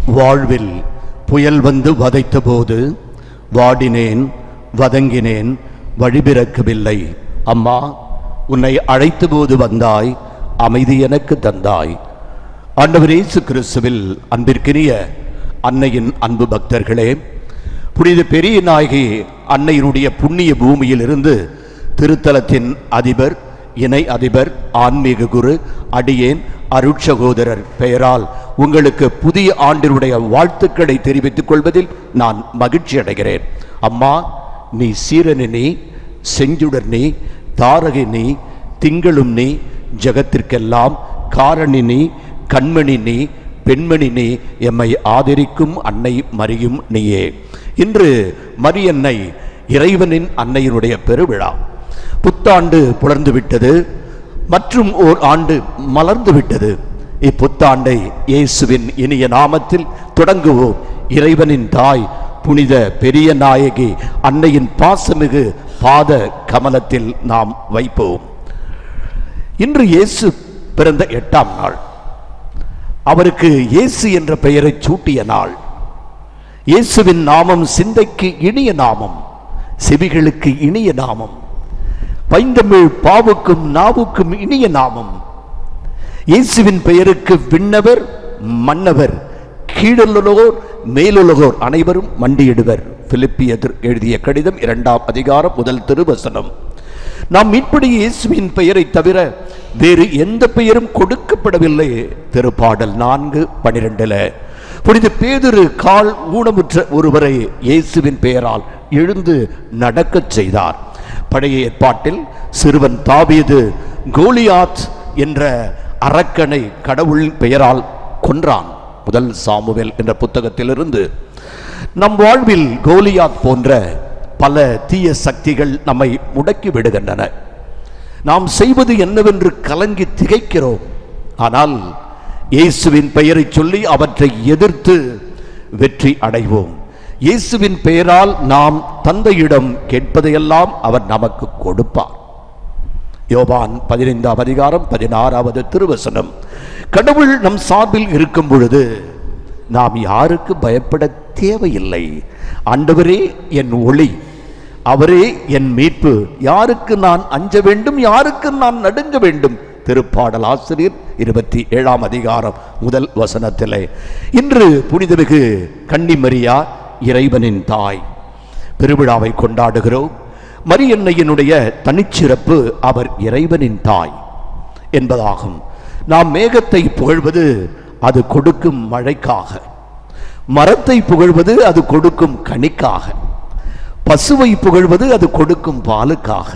வாழ்வில் புயல் வந்து வதைத்த போது வாடினேன், வதங்கினேன், வழிபிறக்கவில்லை. அம்மா, உன்னை அழைத்த போது வந்தாய், அமைதி எனக்கு தந்தாய். ஆண்டவர் இயேசு கிறிஸ்துவில் அன்பிற்கினிய அன்னையின் அன்பு பக்தர்களே, புனித பெரிய நாயகி அன்னையினுடைய புண்ணிய பூமியில் இருந்து திருத்தலத்தின் அதிபர், இணை அதிபர், ஆன்மீக குரு, அடியேன் அருட்சகோதரர் பெயரால் உங்களுக்கு புதிய ஆண்டினுடைய வாழ்த்துக்களை தெரிவித்துக் கொள்வதில் நான் மகிழ்ச்சி அடைகிறேன். அம்மா, நீ சீரனி, நீ செஞ்சுடர், நீ தாரகி, நீ திங்களும், நீ ஜகத்திற்கெல்லாம் காரணி, நீ கண்மணி, நீ பெண்மணி, நீ எம்மை ஆதரிக்கும் அன்னை மரியும் நீயே. இன்று மரியன்னை இறைவனின் அன்னையினுடைய பெருவிழா. புத்தாண்டு புலர்ந்து விட்டது, மற்றும் ஓர் ஆண்டு மலர்ந்து விட்டது. இப்புத்தாண்டை இயேசுவின் இனிய நாமத்தில் தொடங்குவோம். இறைவனின் தாய் புனித பெரிய நாயகி அன்னையின் பாசமிகு பாத கமலத்தில் நாம் வைப்போம். இன்று இயேசு பிறந்த 8ஆம் நாள். அவருக்கு இயேசு என்ற பெயரை சூட்டிய நாள். இயேசுவின் நாமம் சிந்தைக்கு இனிய நாமம், செவிகளுக்கு இனிய நாமம், பைந்தமிழ் பாவுக்கும் நாவுக்கும் இனிய நாமம். இயேசுவின் பெயருக்கு விண்ணவர் மன்னவர், கீழுள்ளோர் மேலுலகோர் அனைவரும் மண்டியிடுவர். பிலிப்பியர் எழுதிய கடிதம் 2ஆம் அதிகாரம் 1 திருவசனம். நாம் மீட்படி இயேசுவின் பெயரை தவிர வேறு எந்த பெயரும் கொடுக்கப்படவில்லை. திருப்பாடல் 4:12 புனித பேதுரு கால் ஊனமுற்ற ஒருவரை இயேசுவின் பெயரால் எழுந்து நடக்கச் செய்தார். பழைய ஏற்பாட்டில் சிறுவன் தாவீது கோலியாத் என்ற அரக்கனை கடவுளின் பெயரால் கொன்றான். 1 சாமுவேல் என்ற புத்தகத்திலிருந்து. நம் வாழ்வில் கோலியாத் போன்ற பல தீய சக்திகள் நம்மை முடக்கி விடுகின்றன. நாம் செய்வது என்னவென்று கலங்கி திகைக்கிறோம். ஆனால் இயேசுவின் பெயரை சொல்லி அவற்றை எதிர்த்து வெற்றி அடைவோம். இயேசுவின் பெயரால் நாம் தந்தையிடம் கேட்பதையெல்லாம் அவர் நமக்கு கொடுப்பார். யோவான் 15ஆம் அதிகாரம் 16வது திருவசனம். கடவுள் நம் சார்பில் இருக்கும் பொழுது நாம் யாருக்கு பயப்பட தேவையில்லை. ஆண்டவரே என் ஒளி, அவரே என் மீட்பு, யாருக்கு நான் அஞ்ச வேண்டும், யாருக்கு நான் நடுங்க வேண்டும். திருப்பாடல் ஆசிரியர் 27ஆம் அதிகாரம் 1 வசனத்திலே. இன்று புனிதமிகு கன்னிமரியா இறைவனின் தாய் பெருவிழாவை கொண்டாடுகிறோம். மரியன்னையினுடைய தனிச்சிறப்பு அவர் இறைவனின் தாய் என்பதாகும். நாம் மேகத்தை புகழ்வது அது கொடுக்கும் மழைக்காக, மரத்தை புகழ்வது அது கொடுக்கும் கனிக்காக, பசுவை புகழ்வது அது கொடுக்கும் பாலுக்காக,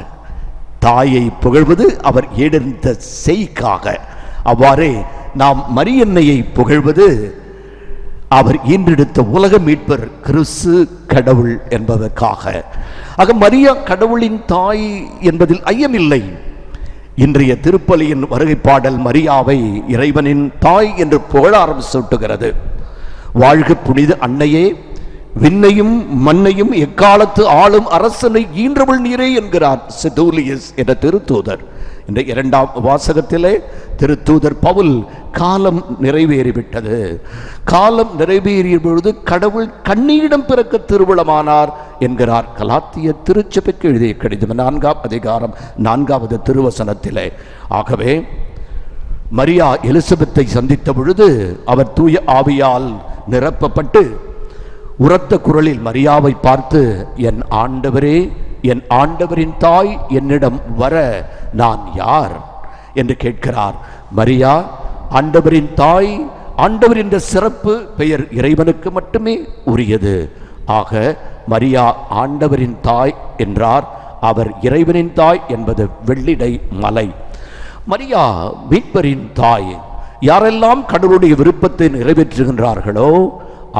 தாயை புகழ்வது அவர் ஏடெடுத்த செய்காக. அவ்வாறே நாம் மரியன்னையை புகழ்வது அவர் ஈன்றெடுத்த உலக மீட்பர் கிறிஸ்து கடவுள் என்பதற்காக. ஆக மரியா கடவுளின் தாய் என்பதில் ஐயமில்லை. இன்றைய திருப்பலியின் வருகை பாடல் மரியாவை இறைவனின் தாய் என்று புகழாரம் சூட்டுகிறது. வாழ்க புனித அன்னையே, விண்ணையும் மண்ணையும் எக்காலத்து ஆளும் அரசனை ஈன்றவள் நீரே என்கிறார் செதூலியஸ் என்ற திருத்தூதர். இந்த 2ஆம் வாசகத்திலே திருத்தூதர் பவுல் காலம் நிறைவேறிவிட்டது, காலம் நிறைவேறிய பொழுது கடவுள் கன்னியிடம் பிறக்க திருவுளமானார் என்கிறார் கலாத்திய திருச்சபைக்கு எழுதிய கடிதம் 4ஆம் அதிகாரம் 4வது திருவசனத்திலே. ஆகவே மரியா எலிசபெத்தை சந்தித்த பொழுது அவர் தூய ஆவியால் நிரப்பப்பட்டு உரத்த குரலில் மரியாவை பார்த்து, என் ஆண்டவரே, என் ஆண்டவரின் தாய், என்னிடம் வர நான் யார் என்று கேட்கிறார். மரியா ஆண்டவரின் தாய். ஆண்டவர் என்ற சிறப்பு பெயர் இறைவனுக்கு மட்டுமே உரியது. ஆக மரியா ஆண்டவரின் தாய் என்றார். அவர் இறைவனின் தாய் என்பது வெள்ளிடை மலை. மரியா மீட்பரின் தாய். யாரெல்லாம் கடவுளுடைய விருப்பத்தை நிறைவேற்றுகின்றார்களோ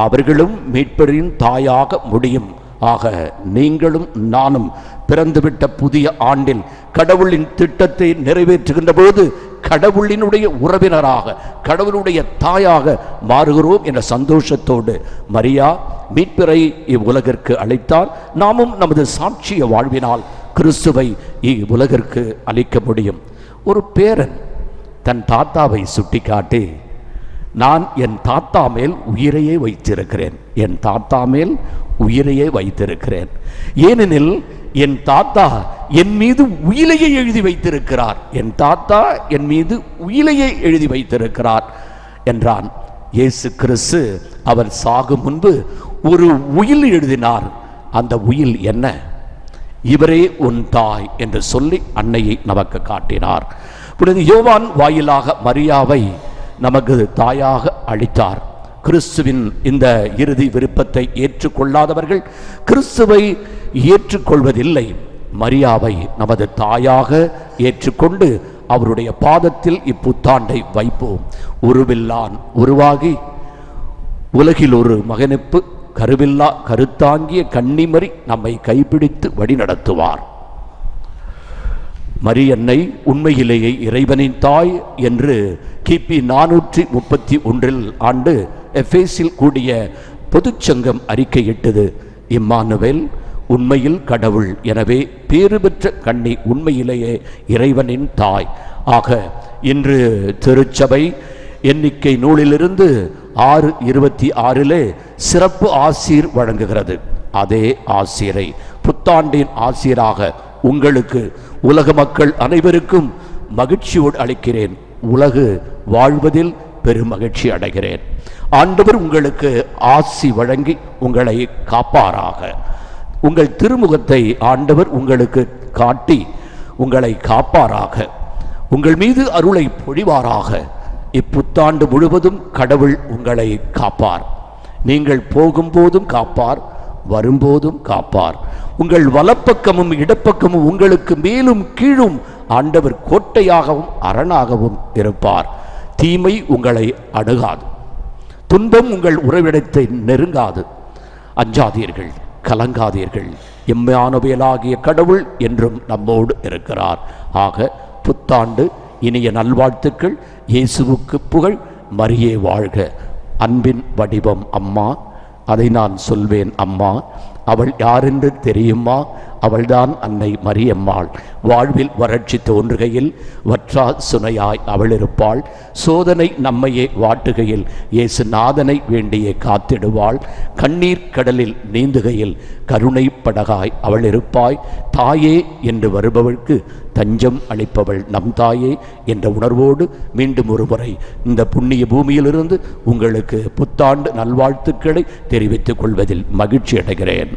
அவர்களும் மீட்பரின் தாயாக முடியும். ஆக நீங்களும் நானும் பிறந்துவிட்ட புதிய ஆண்டில் கடவுளின் திட்டத்தை நிறைவேற்றுகின்ற பொழுது கடவுளினுடைய உறவினராக, கடவுளுடைய தாயாக மாறுகிறோம் என்ற சந்தோஷத்தோடு மரியா மீட்பரை இவ்வுலகிற்கு அளித்தார். நாமும் நமது சாட்சிய வாழ்வினால் கிறிஸ்துவை இவ்வுலகிற்கு அளிக்க முடியும். ஒரு பேரன் தன் தாத்தாவை சுட்டிக்காட்டி, நான் என் தாத்தா மேல் உயிரையே வைத்திருக்கிறேன். என் தாத்தா மேல் உயிரையே வைத்திருக்கிறேன். ஏனெனில் என் தாத்தா என் மீது உயிலையை எழுதி வைத்திருக்கிறார். என் தாத்தா என் மீது உயிலையை எழுதி வைத்திருக்கிறார் என்றான். இயேசு கிறிஸ்து அவர் சாகும் முன்பு ஒரு உயில் எழுதினார். அந்த உயில் என்ன? இவரே உன் தாய் என்று சொல்லி அன்னையை நமக்கு காட்டினார். புனித யோவான் வாயிலாக மரியாவை நமக்கு தாயாக அளித்தார். கிறிஸ்துவின் இந்த இறுதி விருப்பத்தை ஏற்றுக்கொள்ளாதவர்கள் கிறிஸ்துவை ஏற்றுக்கொள்வதில்லை. மரியாவை நமது தாயாக ஏற்றுக்கொண்டு அவருடைய பாதத்தில் இப்புத்தாண்டை வைப்போம். உருவில்லான் உருவாகி உலகில் ஒரு மகனுப்பு கருவில்லா கருத்தாங்கிய கன்னிமரி நம்மை கைப்பிடித்து வழி நடத்துவார். மரியன்னை உண்மையிலேயே இறைவனின் தாய் என்று கிபி 431 எபேசில் கூடிய பொதுச்சங்கம் அறிக்கையிட்டது. இம்மானுவேல் உண்மையில் கடவுள், எனவே பேறு பெற்ற கன்னி உண்மையிலேயே இறைவனின் தாய். ஆக இன்று திருச்சபை எண்ணிக்கை நூலிலிருந்து 6:26 சிறப்பு ஆசீர் வழங்குகிறது. அதே ஆசீரை புத்தாண்டின் ஆசீராக உங்களுக்கு உலக மக்கள் அனைவருக்கும் மகிழ்ச்சியோடு அளிக்கிறேன். உலகு வாழ்வதில் பெருமகிழ்ச்சி அடைகிறேன். ஆண்டவர் உங்களுக்கு ஆசி வழங்கி உங்களை காப்பாராக. உங்கள் திருமுகத்தை ஆண்டவர் உங்களுக்கு காட்டி உங்களை காப்பாராக. உங்கள் மீது அருளை பொழிவாராக. இப்புத்தாண்டு முழுவதும் கடவுள் உங்களை காப்பார். நீங்கள் போகும்போதும் காப்பார், வரும்போதும் காப்பார். உங்கள் வலப்பக்கமும் இடப்பக்கமும் உங்களுக்கு மேலும் கீழும் ஆண்டவர் கோட்டையாகவும் அரணாகவும் இருப்பார். தீமை உங்களை அணுகாது, துன்பம் உங்கள் உறவிடத்தை நெருங்காது. அஞ்சாதீர்கள், கலங்காதீர்கள். எம்மானுவேலாகிய கடவுள் என்றும் நம்மோடு இருக்கிறார். ஆக புத்தாண்டு இனிய நல்வாழ்த்துக்கள். இயேசுவுக்கு புகழ். மரியே வாழ்க. அன்பின் வடிவம் அம்மா, அதை நான் சொல்வேன் அம்மா. அவள் யாரென்று தெரியுமா? அவள்தான் அன்னை மரியம்மாள். வாழ்வில் வறட்சி தோன்றுகையில் வற்றா சுனையாய் அவள் இருப்பாள். சோதனை நம்மையே வாட்டுகையில் இயேசு நாதனை வேண்டியே காத்திடுவாள். கண்ணீர் கடலில் நீந்துகையில் கருணை படகாய் அவள் இருப்பாய். தாயே என்று வருபவளுக்கு தஞ்சம் அளிப்பவள் நம் தாயே என்ற உணர்வோடு மீண்டும் ஒரு முறை இந்த புண்ணிய பூமியிலிருந்து உங்களுக்கு புத்தாண்டு நல்வாழ்த்துக்களை தெரிவித்துக் கொள்வதில் மகிழ்ச்சி அடைகிறேன்.